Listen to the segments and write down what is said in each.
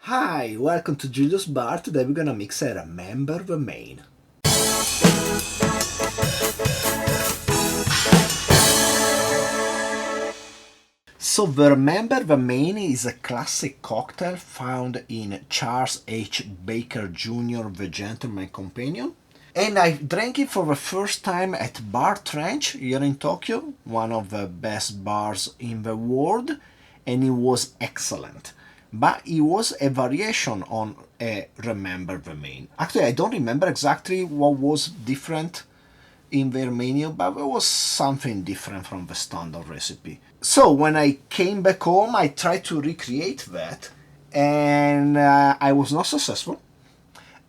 Hi, welcome to Julius Bar. Today we're gonna mix a Remember the Maine. So the Remember the Maine is a classic cocktail found in Charles H. Baker Jr., The Gentleman Companion. And I drank it for the first time at Bar Trench here in Tokyo, one of the best bars in the world, and it was excellent. But it was a variation on a Remember the Maine. Actually, I don't remember exactly what was different in their menu, but there was something different from the standard recipe. So when I came back home, I tried to recreate that, and I was not successful.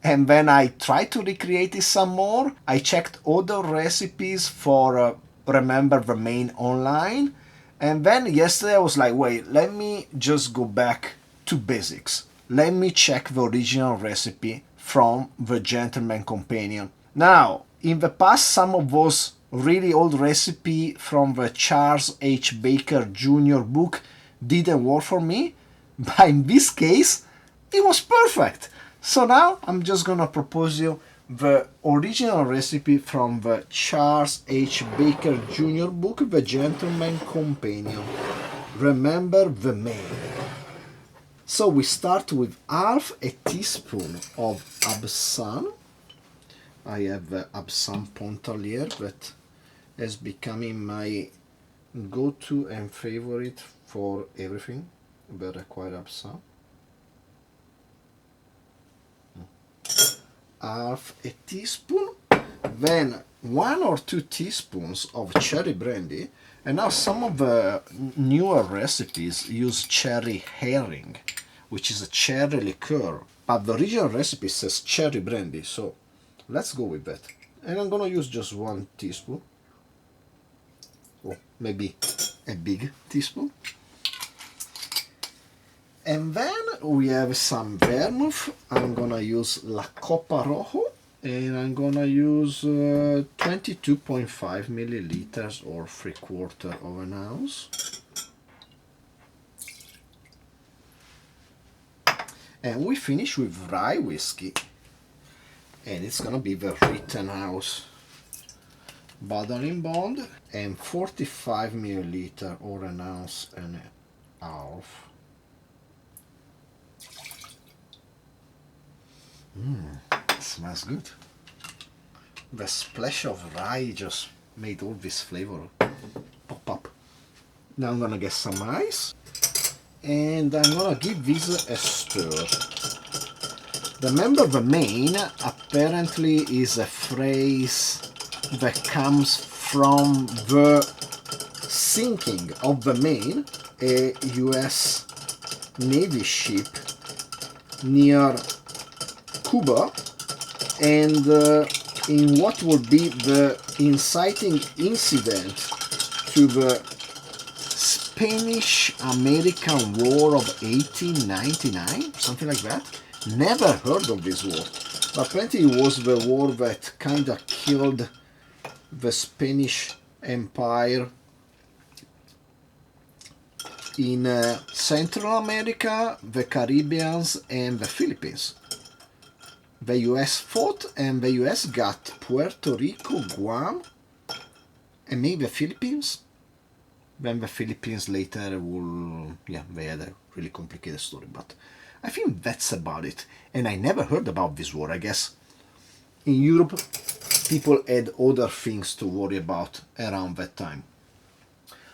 And then I tried to recreate it some more. I checked other recipes for Remember the Maine online. And then yesterday I was like, wait, let me just go back to basics. Let me check the original recipe from the Gentleman Companion. Now, in the past, some of those really old recipe from the Charles H. Baker Jr. book didn't work for me. But in this case, it was perfect. So now I'm just gonna propose you the original recipe from the Charles H. Baker Jr. book, The Gentleman Companion. Remember the Maine. So we start with half a teaspoon of absinthe. I have the absinthe Pontalier that is becoming my go-to and favorite for everything that requires absinthe. Half a teaspoon, then 1 or 2 teaspoons of cherry brandy. And now some of the newer recipes use cherry herring, which is a cherry liqueur, but the original recipe says cherry brandy, so let's go with that. And I'm gonna use just 1 teaspoon, or maybe a big teaspoon. And then we have some vermouth. I'm gonna use La Copa Rojo, and I'm gonna use 22.5 milliliters or 3/4 of an ounce. And we finish with rye whiskey, and it's gonna be the Rittenhouse Bottling Bond, and 45 milliliter or an ounce and a half. Smells good. The splash of rye just made all this flavor pop up. Now I'm gonna get some ice, and I'm gonna give this a stir. Remember the Maine apparently is a phrase that comes from the sinking of the Maine, a US Navy ship near Cuba, and in what would be the inciting incident to the Spanish-American War of 1899, something like that. Never heard of this war, but apparently it was the war that kind of killed the Spanish Empire in Central America, the Caribbean, and the Philippines. The US fought, and the US got Puerto Rico, Guam, and maybe the Philippines. Then the Philippines later will, they had a really complicated story, but I think that's about it. And I never heard about this war. I guess in Europe people had other things to worry about around that time.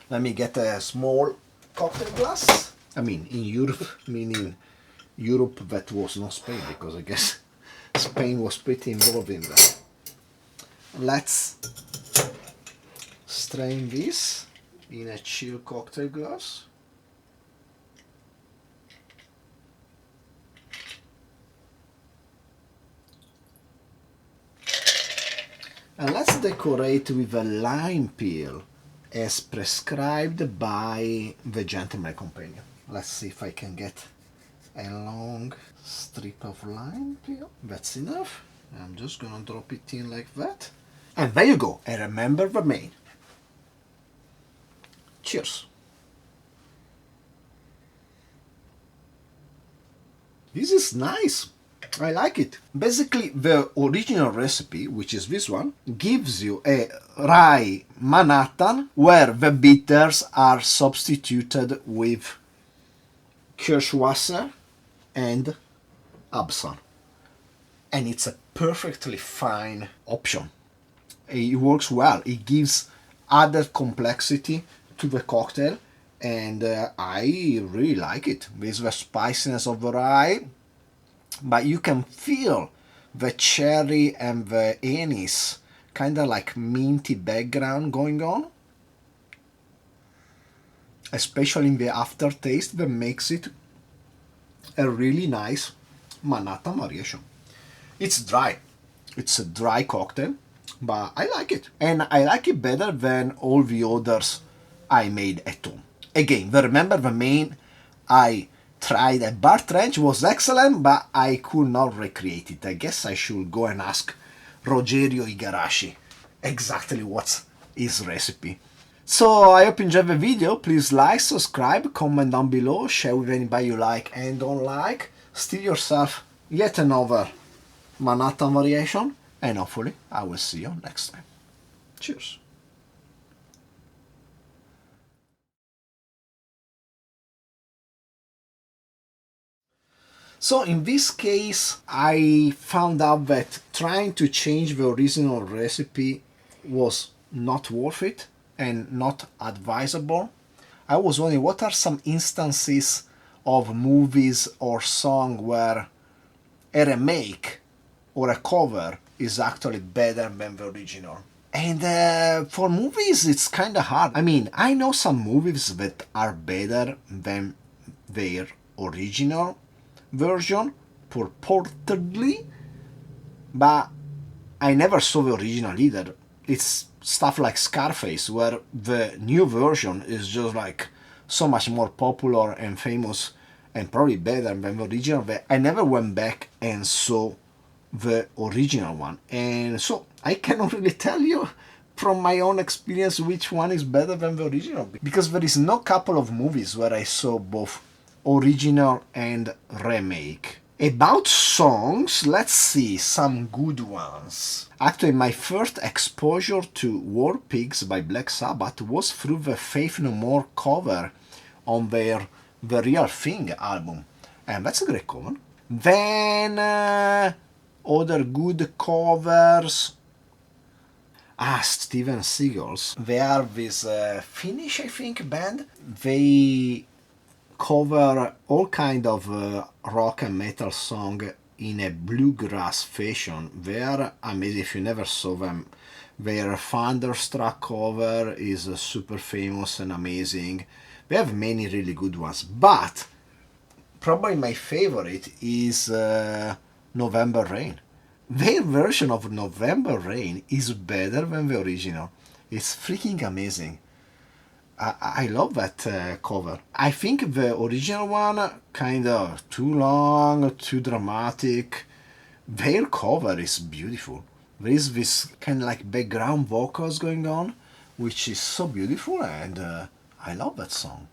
Let me get a small cocktail glass. I mean, in Europe, meaning Europe that was not Spain, because I guess Spain was pretty involved in that. Let's strain this in a chill cocktail glass. And let's decorate with a lime peel as prescribed by the Gentleman Companion. Let's see if I can get a long strip of lime peel. That's enough. I'm just gonna drop it in like that. And there you go. And remember the Maine. Cheers. This is nice. I like it. Basically, the original recipe, which is this one, gives you a rye Manhattan where the bitters are substituted with Kirschwasser and Absinthe. And it's a perfectly fine option. It works well. It gives added complexity to the cocktail, and I really like it. With the spiciness of the rye, but you can feel the cherry and the anise, kind of like minty background going on, especially in the aftertaste that makes it a really nice Manhattan variation. It's dry. It's a dry cocktail, but I like it. And I like it better than all the others I made at home. Again, remember the Maine I tried at Bar Trench was excellent, but I could not recreate it. I guess I should go and ask Rogerio Igarashi exactly what's his recipe. So I hope you enjoyed the video. Please like, subscribe, comment down below, share with anybody you like and don't like. Steal yourself yet another Manhattan variation, and hopefully I will see you next time. Cheers. So in this case, I found out that trying to change the original recipe was not worth it and not advisable. I was wondering what are some instances of movies or song where a remake or a cover is actually better than the original. And for movies, it's kind of hard. I mean, I know some movies that are better than their original version purportedly, but I never saw the original either. It's stuff like Scarface, where the new version is just like so much more popular and famous and probably better than the original that I never went back and saw the original one. And so I cannot really tell you from my own experience which one is better than the original, because there is no couple of movies where I saw both original and remake. About songs, let's see some good ones. Actually, my first exposure to War Pigs by Black Sabbath was through the Faith No More cover on their The Real Thing album, and that's a great cover. Then other good covers. Steven Seagal's. They are this Finnish, I think, band. They cover all kind of rock and metal song in a bluegrass fashion. They are amazing. If you never saw them, their Thunderstruck cover is super famous and amazing. They have many really good ones, but probably my favorite is November Rain. Their version of November Rain is better than the original. It's freaking amazing. I love that cover. I think the original one kind of too long, too dramatic. Their cover is beautiful. There is this kind of like background vocals going on, which is so beautiful, and I love that song.